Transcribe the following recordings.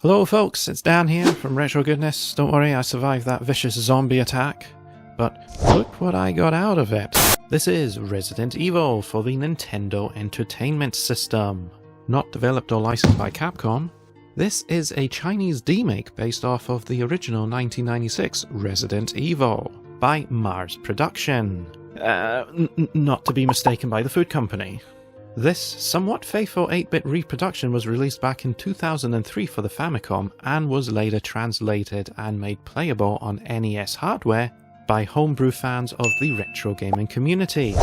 Hello folks, it's Dan here from Retro Goodness. Don't worry, I survived that vicious zombie attack. But look what I got out of it. This is Resident Evil for the Nintendo Entertainment System. Not developed or licensed by Capcom. This is a Chinese demake based off of the original 1996 Resident Evil by Mars Production. Not to be mistaken by the food company. This somewhat faithful 8-bit reproduction was released back in 2003 for the Famicom and was later translated and made playable on NES hardware by homebrew fans of the retro gaming community.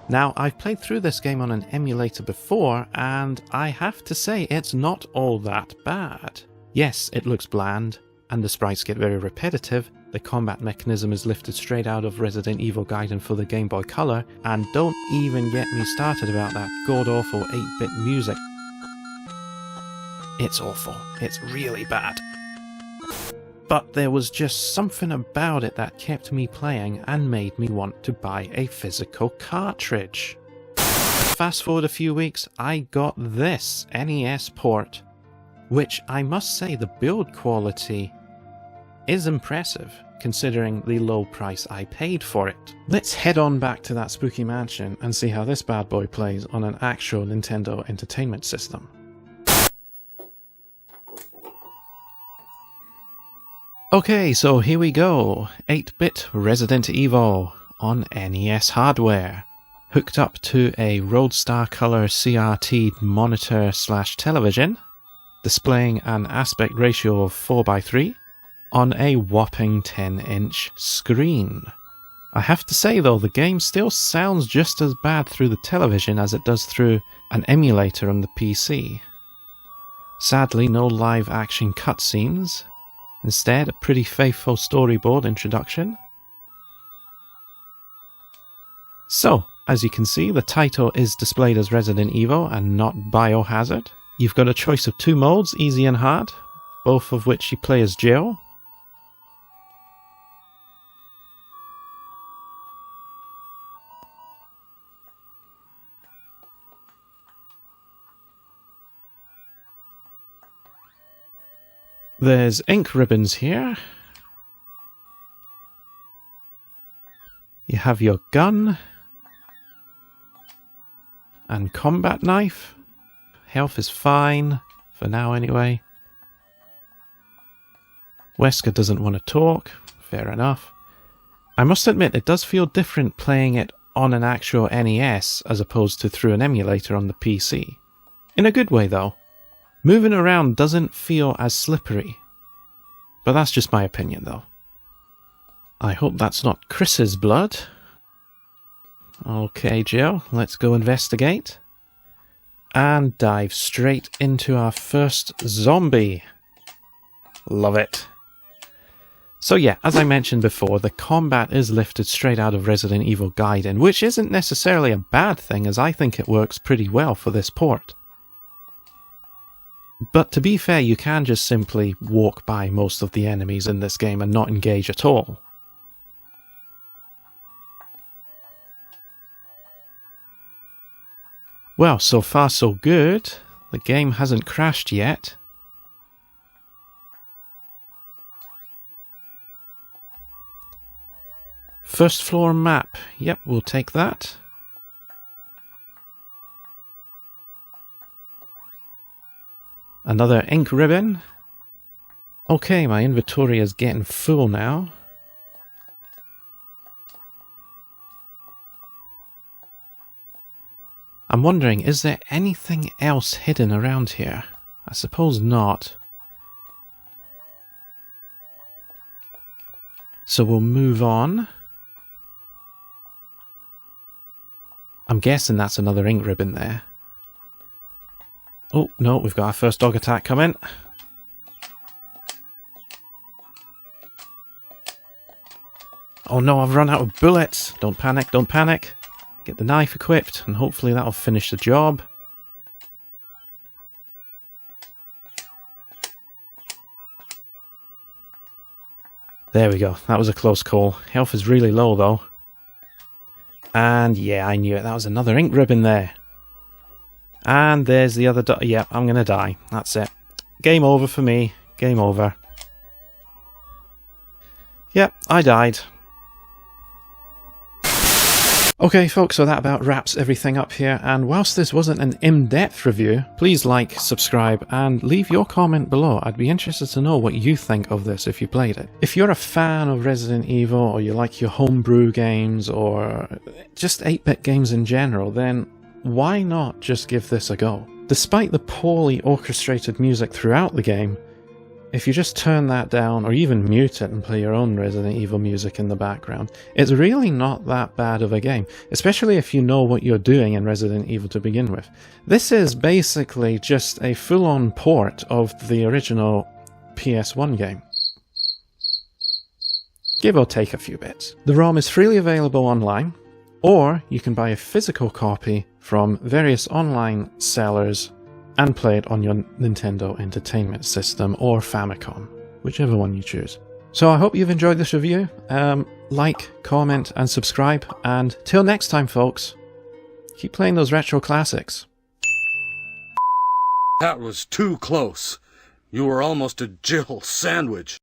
Now, I've played through this game on an emulator before, and I have to say it's not all that bad. Yes, it looks bland, and the sprites get very repetitive. The combat mechanism is lifted straight out of Resident Evil Gaiden for the Game Boy Color, and don't even get me started about that god-awful 8-bit music. It's awful. It's really bad. But there was just something about it that kept me playing and made me want to buy a physical cartridge. Fast forward a few weeks, I got this NES port, which I must say the build quality is impressive, considering the low price I paid for it. Let's head on back to that spooky mansion and see how this bad boy plays on an actual Nintendo Entertainment System. Okay, so here we go. 8-bit Resident Evil on NES hardware. Hooked up to a Roadstar Color CRT monitor/television, displaying an aspect ratio of 4:3 on a whopping 10-inch screen. I have to say though, the game still sounds just as bad through the television as it does through an emulator on the PC. Sadly, no live action cutscenes. Instead, a pretty faithful storyboard introduction. So, as you can see, the title is displayed as Resident Evil and not Biohazard. You've got a choice of 2 modes, easy and hard, both of which you play as Jill. There's ink ribbons here. You have your gun and combat knife. Health is fine, for now anyway. Wesker doesn't want to talk, fair enough. I must admit, it does feel different playing it on an actual NES as opposed to through an emulator on the PC. In a good way though. Moving around doesn't feel as slippery. But that's just my opinion though. I hope that's not Chris's blood. Okay, Jill, let's go investigate. And dive straight into our first zombie. Love it. So yeah, as I mentioned before, the combat is lifted straight out of Resident Evil Gaiden, which isn't necessarily a bad thing, as I think it works pretty well for this port. But to be fair, you can just simply walk by most of the enemies in this game and not engage at all. Well, so far so good. The game hasn't crashed yet. First floor map. Yep, we'll take that. Another ink ribbon. Okay, my inventory is getting full now. I'm wondering, is there anything else hidden around here? I suppose not. So we'll move on. I'm guessing that's another ink ribbon there. Oh, no, we've got our first dog attack coming. Oh no, I've run out of bullets. Don't panic, don't panic. Get the knife equipped, and hopefully that'll finish the job. There we go, that was a close call. Health is really low though. And yeah, I knew it, that was another ink ribbon there. And there's the other... yeah, I'm going to die. That's it. Game over for me. Game over. Yep, I died. Okay folks, so that about wraps everything up here, and whilst this wasn't an in-depth review, please like, subscribe, and leave your comment below. I'd be interested to know what you think of this if you played it. If you're a fan of Resident Evil, or you like your homebrew games, or just 8-bit games in general, then why not just give this a go? Despite the poorly orchestrated music throughout the game, if you just turn that down, or even mute it and play your own Resident Evil music in the background, it's really not that bad of a game, especially if you know what you're doing in Resident Evil to begin with. This is basically just a full-on port of the original PS1 game, give or take a few bits. The ROM is freely available online, or you can buy a physical copy from various online sellers and play it on your Nintendo Entertainment System or Famicom, whichever one you choose. So I hope you've enjoyed this review. Like, comment, and subscribe, and till next time folks, keep playing those retro classics. That was too close. You were almost a Jill sandwich.